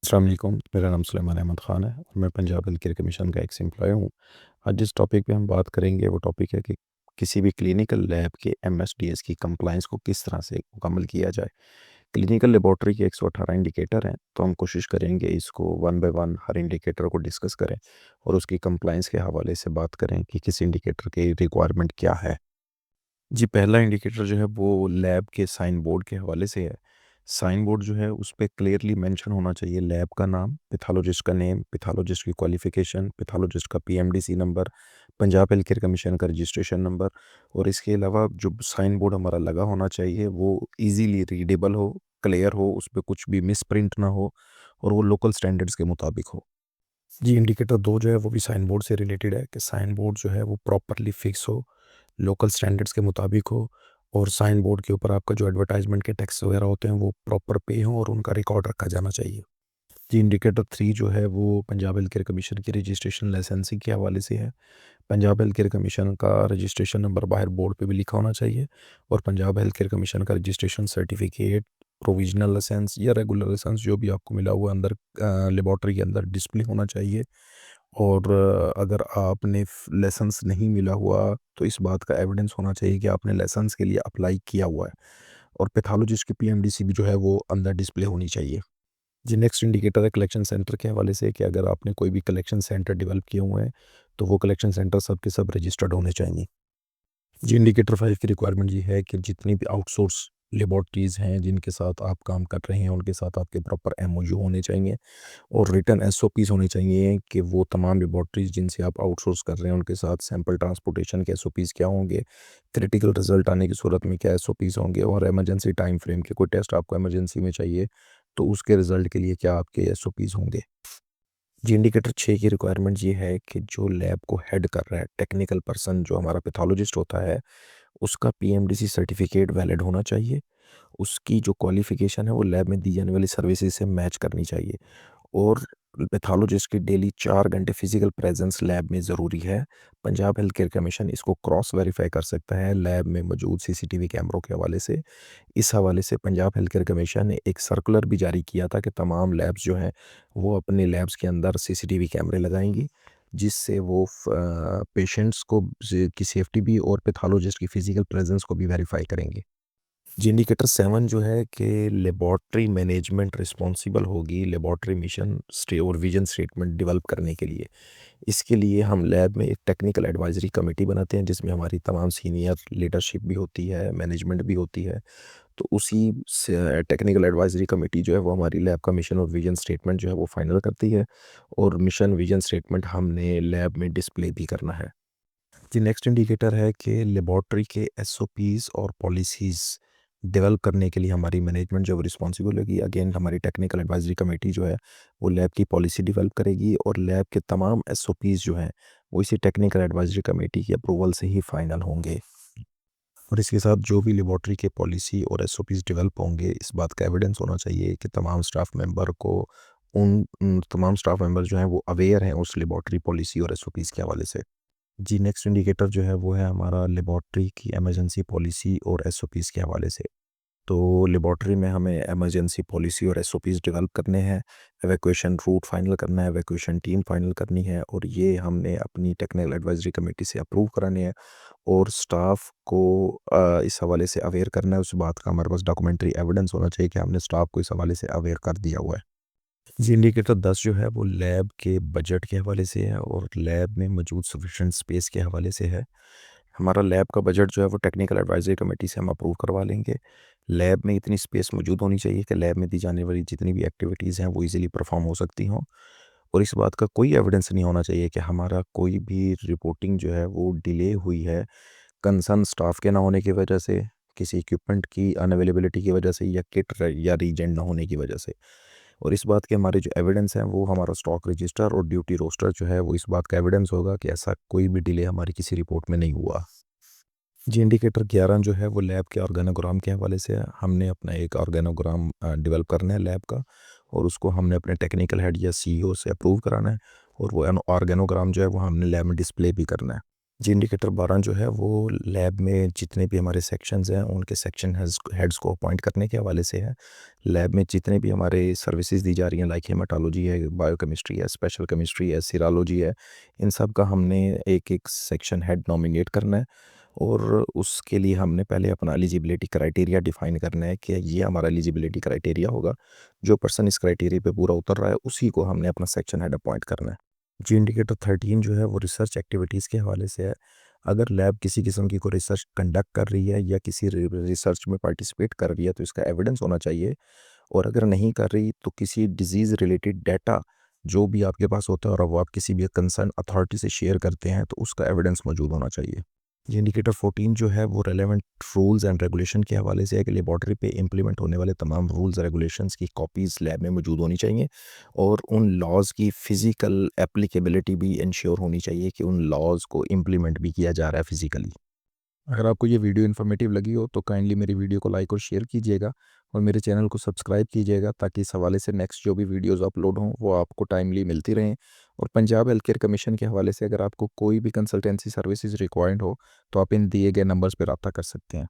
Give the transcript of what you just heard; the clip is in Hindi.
अस्सलाम वालेकुम। मेरा नाम सुलेमान अहमद ख़ान है और मैं पंजाब हेल्थ केयर कमीशन का एक्स एम्प्लॉय हूँ। आज जिस टॉपिक पे हम बात करेंगे वो टॉपिक है कि किसी भी क्लिनिकल लैब के एमएसडीएस की कंप्लायंस को किस तरह से मुकम्मल किया जाए। क्लिनिकल लेबॉर्ट्री के 118 इंडिकेटर हैं, तो हम कोशिश करेंगे इसको one by one her indicator को डिस्कस करें और उसकी कंप्लायंस के हवाले से बात करें कि किस इंडिकेटर की रिक्वायरमेंट क्या है। जी, पहला इंडिकेटर जो है वो लैब के साइन बोर्ड के हवाले से है। साइन बोर्ड जो है उस पे क्लियरली मेंशन होना चाहिए लैब का नाम, पैथोलॉजिस्ट का नेम, पैथोलॉजिस्ट की क्वालिफ़िकेशन, पैथोलॉजिस्ट का PMDC number, Punjab health care commission का रजिस्ट्रेशन नंबर। और इसके अलावा जो साइन बोर्ड हमारा लगा होना चाहिए वो ईज़िली रीडेबल हो, क्लियर हो, उस पे कुछ भी मिसप्रिंट ना हो और वो लोकल स्टैंडर्ड्स के मुताबिक हो। जी, इंडिकेटर 2 जो है वो भी साइन बोर्ड से रिलेटेड है कि साइन बोर्ड जो है वो प्रॉपर्ली फिक्स हो, लोकल स्टैंडर्ड्स के मुताबिक हो और साइन बोर्ड के ऊपर आपका जो एडवर्टाइज़मेंट के टैक्स वगैरह होते हैं वो प्रॉपर पे हों और उनका रिकॉर्ड रखा जाना चाहिए। जी, इंडिकेटर 3 जो है वो पंजाब हेल्थ केयर कमीशन की रजिस्ट्रेशन लाइसेंसिंग के हवाले से है। पंजाब हेल्थ केयर कमीशन का रजिस्ट्रेशन नंबर बाहर बोर्ड पे भी लिखा होना चाहिए और पंजाब हेल्थ केयर कमीशन का रजिस्ट्रेशन सर्टिफिकेट, प्रोविजनल लाइसेंस या रेगुलर लाइसेंस जो भी आपको मिला हुआ अंदर लेबॉर्ट्री के अंदर डिस्प्ले होना चाहिए। और अगर आपने लाइसेंस नहीं मिला हुआ तो इस बात का एविडेंस होना चाहिए कि आपने लाइसेंस के लिए अप्लाई किया हुआ है और पैथोलॉजिस्ट की पीएमडीसी भी जो है वो अंदर डिस्प्ले होनी चाहिए। जी, नेक्स्ट इंडिकेटर है कलेक्शन सेंटर के हवाले से कि अगर आपने कोई भी कलेक्शन सेंटर डेवलप किए हुए हैं तो वो कलेक्शन सेंटर सब के सब रजिस्टर्ड होने चाहिए। जी, इंडिकेटर 5 की रिक्वायरमेंट ये है कि जितनी भी आउटसोर्स लेबॉर्ट्रीज़ हैं जिनके साथ आप काम कर रहे हैं उनके साथ आपके प्रॉपर एमओयू होने चाहिए और रिटन एसओपीज़ होने चाहिए कि वो तमाम लेबॉर्ट्रीज़ जिनसे आप आउटसोर्स कर रहे हैं उनके साथ सैंपल ट्रांसपोर्टेशन के एसओपीज़ क्या होंगे, क्रिटिकल रिजल्ट आने की सूरत में क्या एसओपीज़ होंगे और इमरजेंसी टाइम फ्रेम के कोई टेस्ट आपको इमरजेंसी में चाहिए तो उसके रिजल्ट के लिए क्या आपके एसओपीज़ होंगे। जी, इंडिकेटर 6 की रिक्वायरमेंट ये है कि जो लैब को हेड कर रहा है, टेक्निकल पर्सन जो हमारा पैथोलॉजिस्ट होता है, उसका पीएमडीसी सर्टिफिकेट वैलिड होना चाहिए। उसकी जो क्वालिफ़िकेशन है वो लैब में दी जाने वाली सर्विसेज़ से मैच करनी चाहिए और पैथोलॉजिस्ट की डेली 4 घंटे फिज़िकल प्रेज़ेंस लैब में ज़रूरी है। पंजाब हेल्थ केयर कमीशन इसको क्रॉस वेरीफ़ाई कर सकता है लैब में मौजूद सीसीटीवी कैमरों के हवाले से। इस हवाले से पंजाब हेल्थ केयर कमीशन ने एक सर्कुलर भी जारी किया था कि तमाम लैब्स जो हैं वो अपने लैब्स के अंदर सीसीटीवी कैमरे लगाएंगी जिससे वो पेशेंट्स को की सेफ्टी भी और पैथोलॉजिस्ट की फिजिकल प्रेजेंस को भी वेरीफाई करेंगे। जी, इंडिकेटर 7 जो है कि लेबॉर्ट्री मैनेजमेंट रिस्पॉन्सिबल होगी लेबॉर्ट्री मिशन स्टे और विजन स्टेटमेंट डेवलप करने के लिए। इसके लिए हम लैब में एक टेक्निकल एडवाइजरी कमेटी बनाते हैं जिसमें हमारी तमाम सीनियर लीडरशिप भी होती है, मैनेजमेंट भी होती है। तो उसी से टेक्निकल एडवाइजरी कमेटी जो है वो हमारी लैब का मिशन और विजन स्टेटमेंट जो है वो फाइनल करती है और मिशन विजन स्टेटमेंट हमने लैब में डिस्प्ले भी करना है। जी, नेक्स्ट इंडिकेटर है कि लेबॉर्ट्री के एसओपीज़ और पॉलिसीज़ डेवलप करने के लिए हमारी मैनेजमेंट जो है वो रिस्पॉन्सिबल होगी। अगेन हमारी टेक्निकल एडवाइजरी कमेटी जो है वो लैब की पॉलिसी डेवलप करेगी और लैब के तमाम एसओपीज़ जो हैं वो इसी टेक्निकल एडवाइजरी कमेटी की अप्रूवल से ही फाइनल होंगे। और इसके साथ जो भी लेबॉर्ट्री के पॉलिसी और एसओपीज़ डेवलप होंगे इस बात का एविडेंस होना चाहिए कि तमाम स्टाफ मेंबर को उन तमाम स्टाफ मेंबर जो हैं वो अवेयर हैं उस लेबॉर्ट्री पॉलिसी और एसओपीज़ के हवाले से। जी, नेक्स्ट इंडिकेटर जो है वो है हमारा लेबॉर्ट्री की इमरजेंसी पॉलिसी और एसओपीज़ के हवाले से। तो लेबॉर्ट्री में हमें इमरजेंसी पॉलिसी और एसओपीज़ डेवलप करने हैं, इवैक्यूएशन रूट फाइनल करना है, इवैक्यूएशन टीम फाइनल करनी है और ये हमने अपनी टेक्निकल एडवाइजरी कमेटी से अप्रूव कराने हैं और स्टाफ को इस हवाले से अवेयर करना है। उस बात का हमारे पास डॉक्यूमेंट्री एविडेंस होना चाहिए कि हमने स्टाफ को इस हवाले से अवेयर कर दिया हुआ है। जी, इंडिकेटर 10 जो है वो लैब के बजट के हवाले से है और लैब में मौजूद सफिशिएंट स्पेस के हवाले से है। हमारा लैब का बजट जो है वो टेक्निकल एडवाइजरी कमेटी से हम अप्रूव करवा लेंगे। लैब में इतनी स्पेस मौजूद होनी चाहिए कि लैब में दी जाने वाली जितनी भी एक्टिविटीज़ हैं वो ईज़िली परफ़ॉर्म हो सकती हों और इस बात का कोई एविडेंस नहीं होना चाहिए कि हमारा कोई भी रिपोर्टिंग जो है वो डिले हुई है कंसर्न स्टाफ के ना होने की वजह से, किसी इक्विपमेंट की अनअवेलेबिलिटी की वजह से या किट या रीजेंट ना होने की वजह से। और इस बात के हमारे जो एविडेंस हैं वो हमारा स्टॉक रजिस्टर और ड्यूटी रोस्टर जो है वो इस बात का एविडेंस होगा कि ऐसा कोई भी डिले हमारी किसी रिपोर्ट में नहीं हुआ। जी, इंडिकेटर 11 जो है वो लैब के ऑर्गेनोग्राम के हवाले से है। हमने अपना एक ऑर्गेनोग्राम डेवलप करना है लैब का और उसको हमने अपने टेक्निकल हेड या सीईओ से अप्रूव कराना है और वो ऑर्गेनोग्राम जो है वो हमने लैब में डिस्प्ले भी करना है। जी, इंडिकेटर 12 जो है वो लैब में जितने भी हमारे सेक्शंस हैं उनके सेक्शन हेड्स को अपॉइंट करने के हवाले से है। लैब में जितने भी हमारे सर्विसेज दी जा रही हैं, लाइक हेमाटोलॉजी है, बायोकेमिस्ट्री है, स्पेशल केमिस्ट्री है, सीरोलॉजी है, इन सब का हमने एक एक सेक्शन हेड नॉमिनेट करना है। और उसके लिए हमने पहले अपना एलिजिबिलिटी क्राइटेरिया डिफाइन करना है कि ये हमारा एलिजिबिलिटी क्राइटेरिया होगा। जो पर्सन इस क्राइटेरिया पे पूरा उतर रहा है उसी को हमने अपना सेक्शन हेड अपॉइंट करना है। जी, इंडिकेटर 13 जो है वो रिसर्च एक्टिविटीज़ के हवाले से है। अगर लैब किसी किस्म की कोई रिसर्च कंडक्ट कर रही है या किसी रिसर्च में पार्टिसिपेट कर रही है तो इसका एविडेंस होना चाहिए। और अगर नहीं कर रही तो किसी डिजीज़ रिलेटेड डाटा जो भी आपके पास होता है और वो आप किसी भी कंसर्न अथॉरिटी से शेयर करते हैं तो उसका एविडेंस मौजूद होना चाहिए। ये इंडिकेटर 14 जो है वो रेलेवेंट रूल्स एंड रेगुलेशन के हवाले से है कि लेबॉर्टरी पे इम्प्लीमेंट होने वाले तमाम रूल्स रेगुलेशंस की कॉपीज़ लैब में मौजूद होनी चाहिए। और उन लॉज़ की फ़िज़िकल एप्लीकेबिलिटी भी इंश्योर होनी चाहिए कि उन लॉज़ को इम्प्लीमेंट भी किया जा रहा है फ़िज़िकली। अगर आपको ये वीडियो इन्फॉर्मेटिव लगी हो तो काइंडली मेरी वीडियो को लाइक और शेयर कीजिएगा और मेरे चैनल को सब्सक्राइब कीजिएगा ताकि इस हवाले से नेक्स्ट जो भी वीडियोस अपलोड हों वो आपको टाइमली मिलती रहें। और पंजाब हेल्थ केयर कमीशन के हवाले से अगर आपको कोई भी कंसल्टेंसी सर्विसेज रिक्वायर्ड हो तो आप इन दिए गए नंबर्स पर रब्ता कर सकते हैं।